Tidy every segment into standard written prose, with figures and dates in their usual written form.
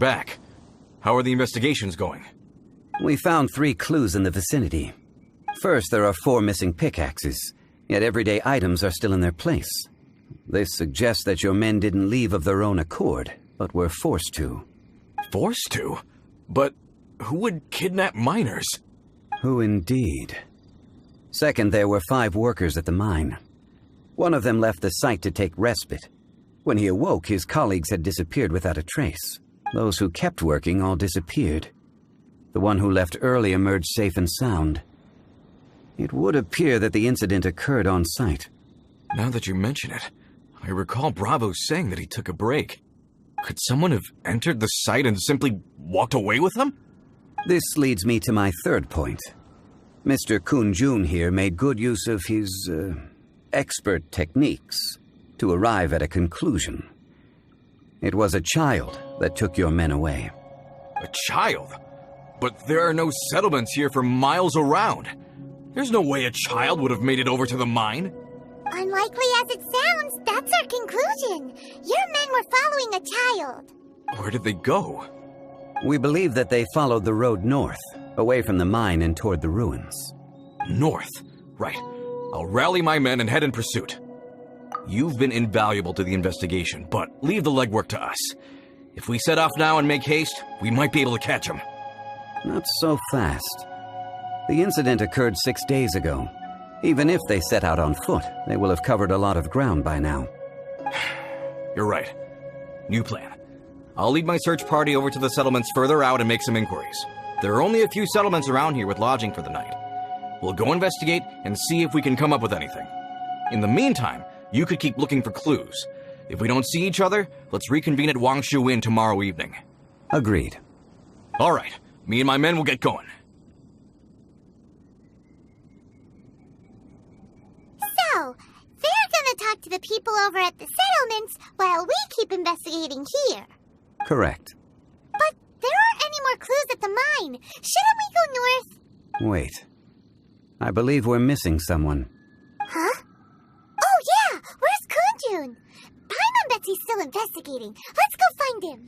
back. How are the investigations going? We found 3 clues in the vicinity. First, there are 4 missing pickaxes, yet everyday items are still in their place. This suggests that your men didn't leave of their own accord, but were forced to. Forced to? But who would kidnap miners? Who indeed? Second, there were 5 workers at the mine. One of them left the site to take respite. When he awoke, his colleagues had disappeared without a trace. Those who kept working all disappeared. The one who left early emerged safe and sound. It would appear that the incident occurred on site. Now that you mention it, I recall Bravo saying that he took a break. Could someone have entered the site and simply walked away with him? This leads me to my third point. Mr. Kun Jun here made good use of his, expert techniques to arrive at a conclusion. It was a child that took your men away. A child? But there are no settlements here for miles around. There's no way a child would have made it over to the mine. Unlikely as it sounds, that's our conclusion. Your men were following a child. Where did they go? We believe that they followed the road north, away from the mine and toward the ruins. North? Right. I'll rally my men and head in pursuit. You've been invaluable to the investigation, but leave the legwork to us. If we set off now and make haste, we might be able to catch them. Not so fast. The incident occurred 6 days ago. Even if they set out on foot, they will have covered a lot of ground by now. You're right. New plan. I'll lead my search party over to the settlements further out and make some inquiries. There are only a few settlements around here with lodging for the night. We'll go investigate and see if we can come up with anything. In the meantime, you could keep looking for clues. If we don't see each other, let's reconvene at Wangshu Inn tomorrow evening. Agreed. All right. Me and my men will get going. So, they're gonna talk to the people over at the settlements while we keep investigating here. Correct. But there aren't any more clues at the mine. Shouldn't we go north? Wait. I believe we're missing someone. Huh? Oh yeah! Where's Kun Jun? Paimon bets he's still investigating. Let's go find him.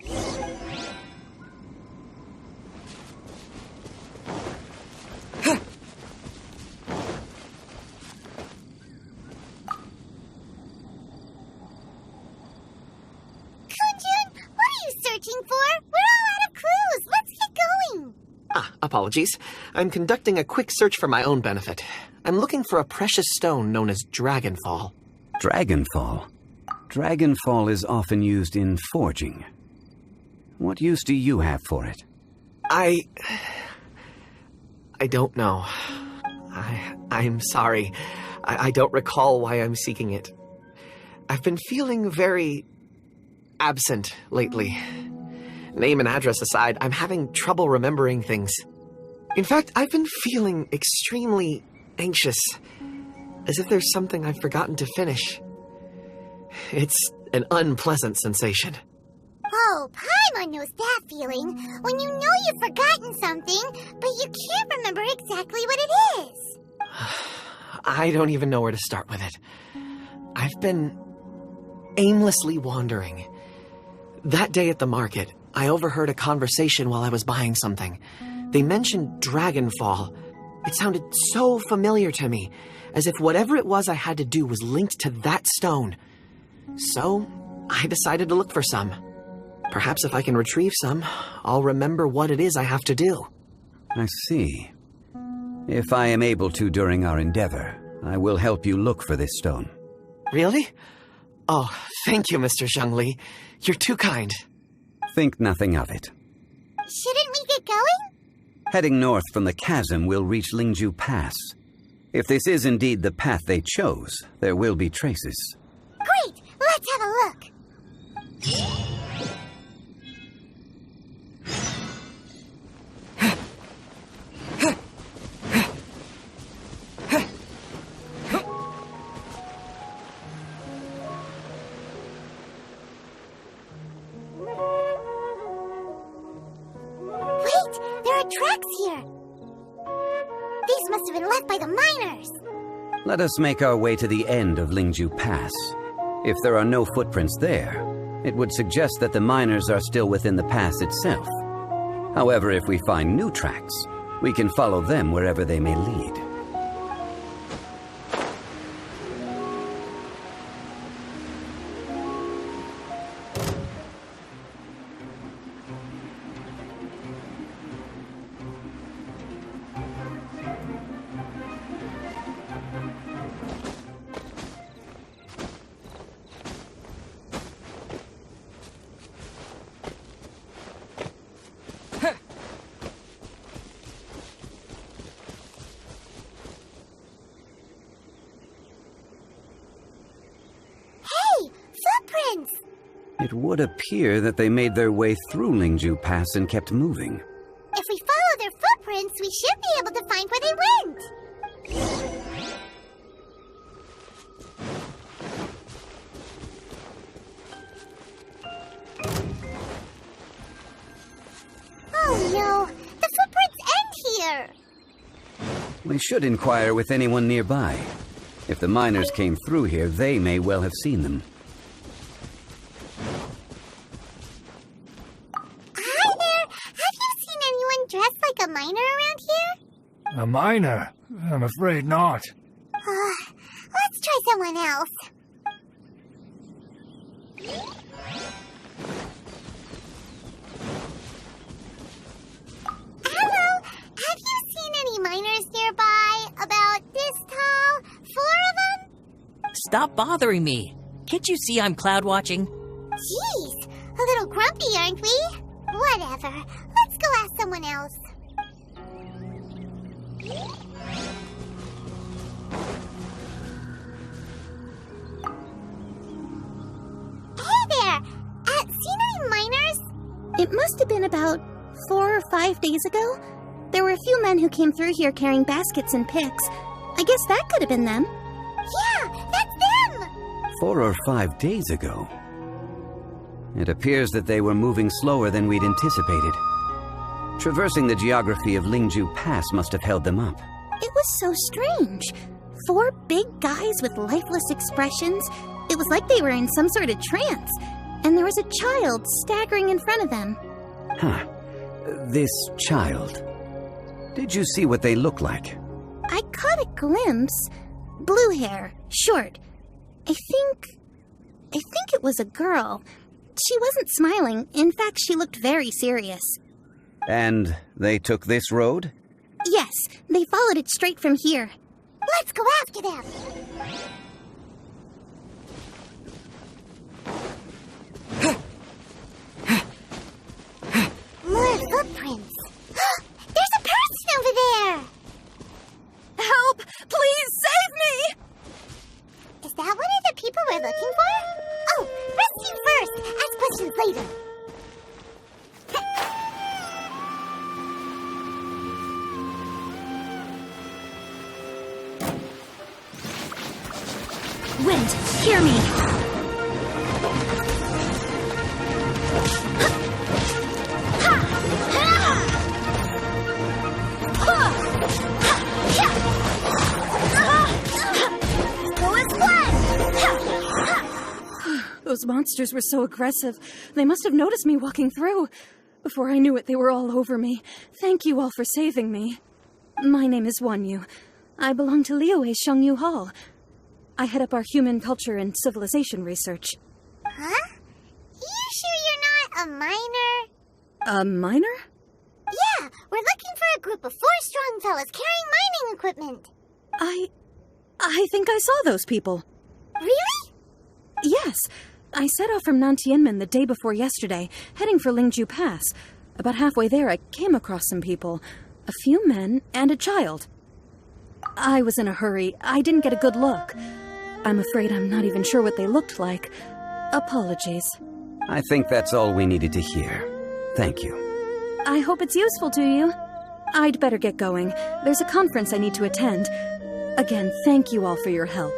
For? We're all out of clues. Let's get going. Apologies. I'm conducting a quick search for my own benefit. I'm looking for a precious stone known as Dragonfall. Dragonfall? Dragonfall is often used in forging. What use do you have for it? I don't know. I'm sorry. I don't recall why I'm seeking it. I've been feeling very absent lately. Name and address aside, I'm having trouble remembering things. In fact, I've been feeling extremely anxious, as if there's something I've forgotten to finish. It's an unpleasant sensation. Oh, Paimon knows that feeling, when you know you've forgotten something, but you can't remember exactly what it is. I don't even know where to start with it. I've been aimlessly wandering. That day at the market, I overheard a conversation while I was buying something. They mentioned Dragonfall. It sounded so familiar to me, as if whatever it was I had to do was linked to that stone. So, I decided to look for some. Perhaps if I can retrieve some, I'll remember what it is I have to do. I see. If I am able to during our endeavor, I will help you look for this stone. Really? Oh, thank you, Mr. Zhengli. You're too kind. Think nothing of it. Shouldn't we get going? Heading north from the chasm, we'll reach Lingju Pass. If this is indeed the path they chose, there will be traces. Great! Let's have a look. Tracks here. These must have been left by the miners. Let us make our way to the end of Lingju Pass. If there are no footprints there, It would suggest that the miners are still within the pass itself. However, if we find new tracks, we can follow them wherever they may lead. It would appear that they made their way through Lingju Pass and kept moving. If we follow their footprints, we should be able to find where they went. Oh no, the footprints end here. We should inquire with anyone nearby. If the miners came through here, they may well have seen them. A miner around here? A miner? I'm afraid not. Let's try someone else. Hello, have you seen any miners nearby? About this tall? 4 of them? Stop bothering me. Can't you see I'm cloud watching? Jeez, a little grumpy, aren't we? Whatever. Let's go ask someone else. Hey there! Seen any miners? It must have been about 4 or 5 days ago. There were a few men who came through here carrying baskets and picks. I guess that could have been them. Yeah, that's them! 4 or 5 days ago. It appears that they were moving slower than we'd anticipated. Traversing the geography of Lingju Pass must have held them up. It was so strange. 4 big guys with lifeless expressions. It was like they were in some sort of trance. And there was a child staggering in front of them. Huh. This child. Did you see what they look like? I caught a glimpse. Blue hair, short. I think it was a girl. She wasn't smiling. In fact, she looked very serious. And they took this road? Yes, they followed it straight from here. Let's go after them. More footprints. There's a person over there. Help! Please save me! Is that one of the people we're looking for? Oh, rescue first. Ask questions later. Wind, hear me! Those monsters were so aggressive. They must have noticed me walking through. Before I knew it, they were all over me. Thank you all for saving me. My name is Wanyu. I belong to Liyue's Shengyu Hall. I head up our human culture and civilization research. Huh? You sure you're not a miner? A miner? Yeah, we're looking for a group of 4 strong fellas carrying mining equipment. I think I saw those people. Really? Yes. I set off from Nantianmen the day before yesterday, heading for Lingju Pass. About halfway there, I came across some people. A few men and a child. I was in a hurry. I didn't get a good look. I'm afraid I'm not even sure what they looked like. Apologies. I think that's all we needed to hear. Thank you. I hope it's useful to you. I'd better get going. There's a conference I need to attend. Again, thank you all for your help.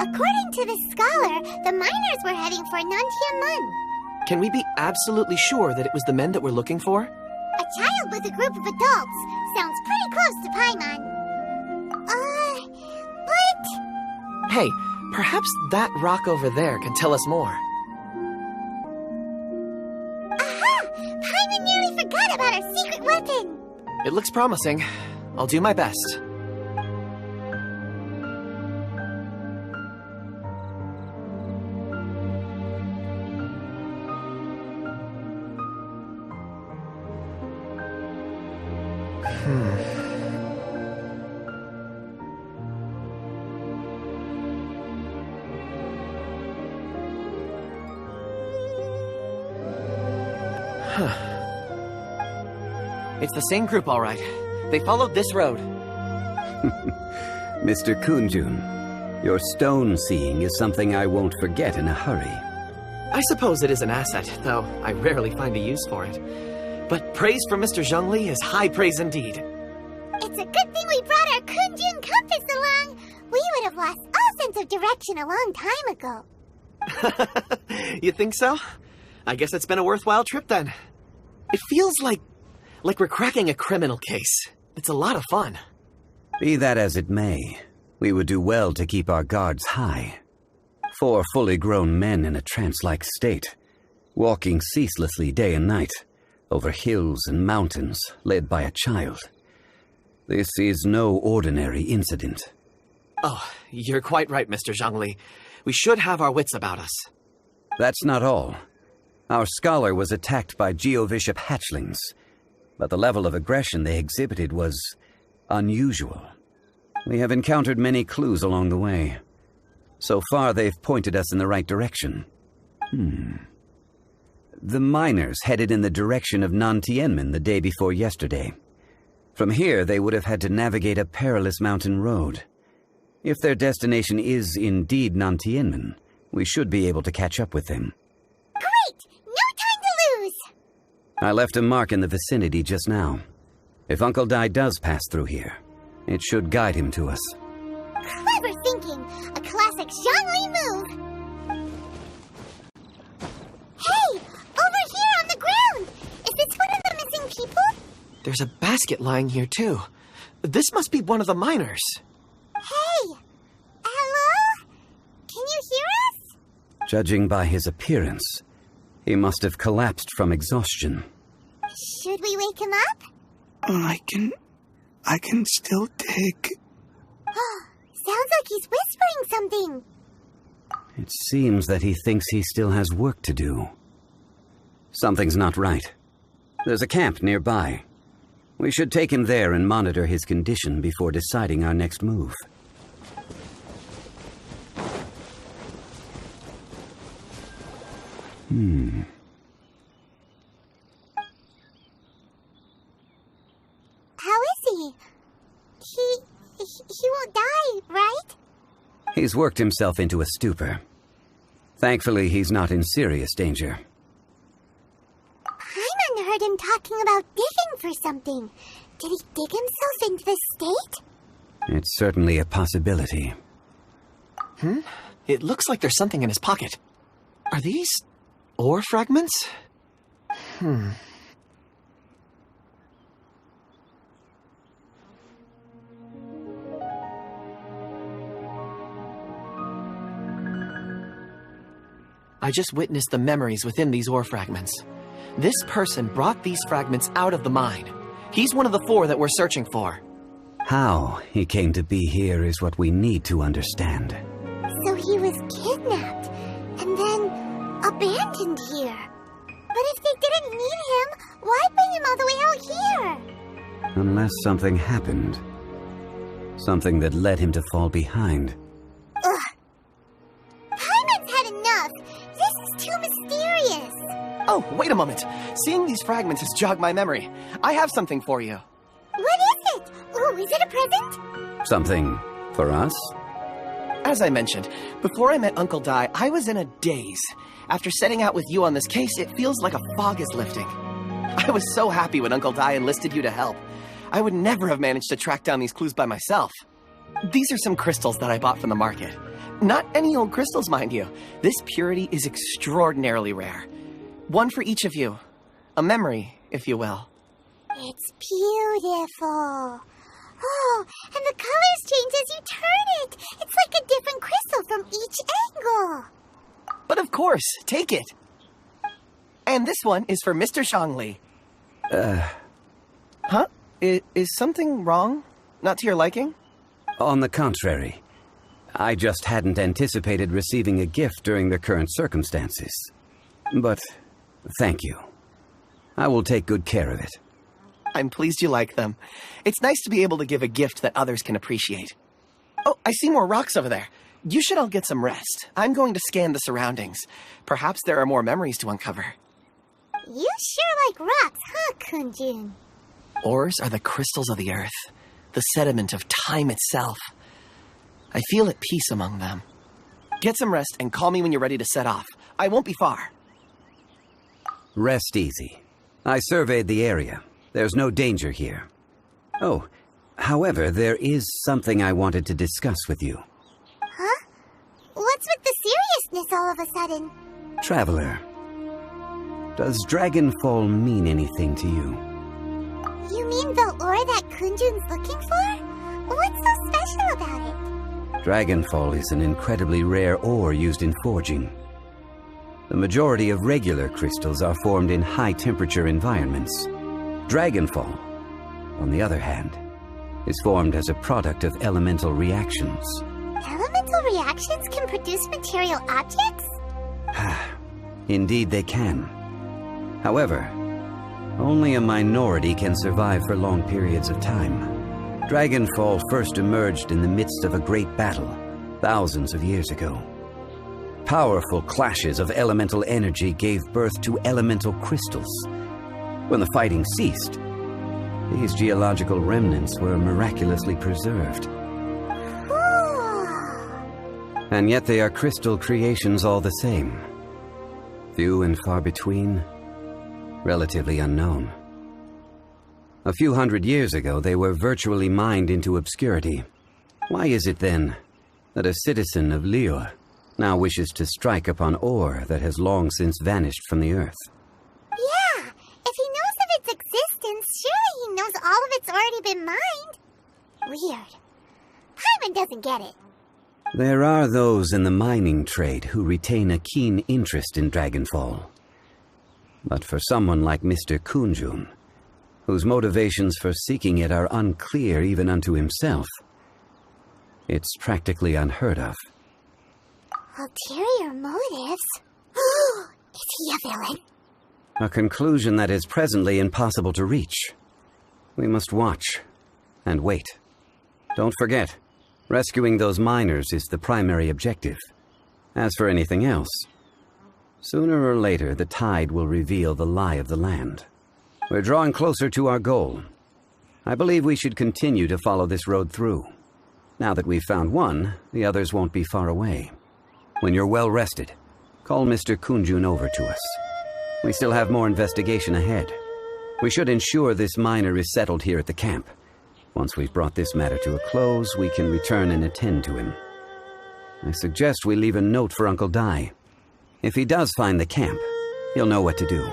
According to the scholar, the miners were heading for Nantianmen. Can we be absolutely sure that it was the men that we're looking for? A child with a group of adults. Sounds pretty close to Paimon. Hey, perhaps that rock over there can tell us more. Aha! Paimon nearly forgot about our secret weapon! It looks promising. I'll do my best. It's the same group, all right. They followed this road. Mr. Kun Jun, your stone seeing is something I won't forget in a hurry. I suppose it is an asset, though I rarely find a use for it. But praise from Mr. Zhongli is high praise indeed. It's a good thing we brought our Kun Jun compass along. We would have lost all sense of direction a long time ago. You think so? I guess it's been a worthwhile trip then. It feels like we're cracking a criminal case. It's a lot of fun. Be that as it may, we would do well to keep our guards high. 4 fully grown men in a trance-like state, walking ceaselessly day and night, over hills and mountains, led by a child. This is no ordinary incident. Oh, you're quite right, Mr. Zhongli. We should have our wits about us. That's not all. Our scholar was attacked by Geovishap hatchlings, but the level of aggression they exhibited was unusual. We have encountered many clues along the way. So far, they've pointed us in the right direction. The miners headed in the direction of Nantianmen the day before yesterday. From here, they would have had to navigate a perilous mountain road. If their destination is indeed Nantianmen, we should be able to catch up with them. Great! No time to lose! I left a mark in the vicinity just now. If Uncle Dai does pass through here, it should guide him to us. Clever thinking! A classic Zhongli move! Hey! Over here on the ground! Is this one of the missing people? There's a basket lying here, too. This must be one of the miners. Hey! Hello? Can you hear us? Judging by his appearance, he must have collapsed from exhaustion. Should we wake him up? I can still dig. Sounds like he's whispering something. It seems that he thinks he still has work to do. Something's not right. There's a camp nearby. We should take him there and monitor his condition before deciding our next move. How is he? He won't die, right? He's worked himself into a stupor. Thankfully, he's not in serious danger. Paimon heard him talking about digging for something. Did he dig himself into this state? It's certainly a possibility. It looks like there's something in his pocket. Are these ore fragments? I just witnessed the memories within these ore fragments. This person brought these fragments out of the mine. He's one of the 4 that we're searching for. How he came to be here is what we need to understand. So he was kidnapped and then abandoned here. But if they didn't need him, why bring him all the way out here? Unless something happened. Something that led him to fall behind. Paimon's had enough. This is too mysterious. Oh, wait a moment. Seeing these fragments has jogged my memory. I have something for you. What is it? Ooh, is it a present? Something for us? As I mentioned, before I met Uncle Dai, I was in a daze. After setting out with you on this case, it feels like a fog is lifting. I was so happy when Uncle Dai enlisted you to help. I would never have managed to track down these clues by myself. These are some crystals that I bought from the market. Not any old crystals, mind you. This purity is extraordinarily rare. One for each of you. A memory, if you will. It's beautiful. Oh, and the colors change as you turn it. It's like a different crystal from each angle. But of course, take it. And this one is for Mr. Shangli. Huh? Is something wrong? Not to your liking? On the contrary, I just hadn't anticipated receiving a gift during the current circumstances. But thank you. I will take good care of it. I'm pleased you like them. It's nice to be able to give a gift that others can appreciate. Oh, I see more rocks over there. You should all get some rest. I'm going to scan the surroundings. Perhaps there are more memories to uncover. You sure like rocks, huh, Kun Jun? Ores are the crystals of the earth, the sediment of time itself. I feel at peace among them. Get some rest and call me when you're ready to set off. I won't be far. Rest easy. I surveyed the area. There's no danger here. Oh, however, there is something I wanted to discuss with you. Huh? What's with the seriousness all of a sudden? Traveler, does Dragonfall mean anything to you? You mean the ore that Kun Jun's looking for? What's so special about it? Dragonfall is an incredibly rare ore used in forging. The majority of regular crystals are formed in high-temperature environments. Dragonfall, on the other hand, is formed as a product of elemental reactions. Elemental reactions can produce material objects? Indeed they can. However, only a minority can survive for long periods of time. Dragonfall first emerged in the midst of a great battle, thousands of years ago. Powerful clashes of elemental energy gave birth to elemental crystals. When the fighting ceased, these geological remnants were miraculously preserved. And yet they are crystal creations all the same. Few and far between, relatively unknown. A few hundred years ago, they were virtually mined into obscurity. Why is it then that a citizen of Liu now wishes to strike upon ore that has long since vanished from the earth? Yeah, if he knows of its existence, surely he knows all of it's already been mined. Weird. Paimon doesn't get it. There are those in the mining trade who retain a keen interest in Dragonfall. But for someone like Mr. Kun Jun, whose motivations for seeking it are unclear even unto himself, it's practically unheard of. Ulterior motives? Is he a villain? A conclusion that is presently impossible to reach. We must watch and wait. Don't forget, rescuing those miners is the primary objective. As for anything else, sooner or later the tide will reveal the lie of the land. We're drawing closer to our goal. I believe we should continue to follow this road through. Now that we've found one, the others won't be far away. When you're well rested, call Mr. Kun Jun over to us. We still have more investigation ahead. We should ensure this miner is settled here at the camp. Once we've brought this matter to a close, we can return and attend to him. I suggest we leave a note for Uncle Dai. If he does find the camp, he'll know what to do.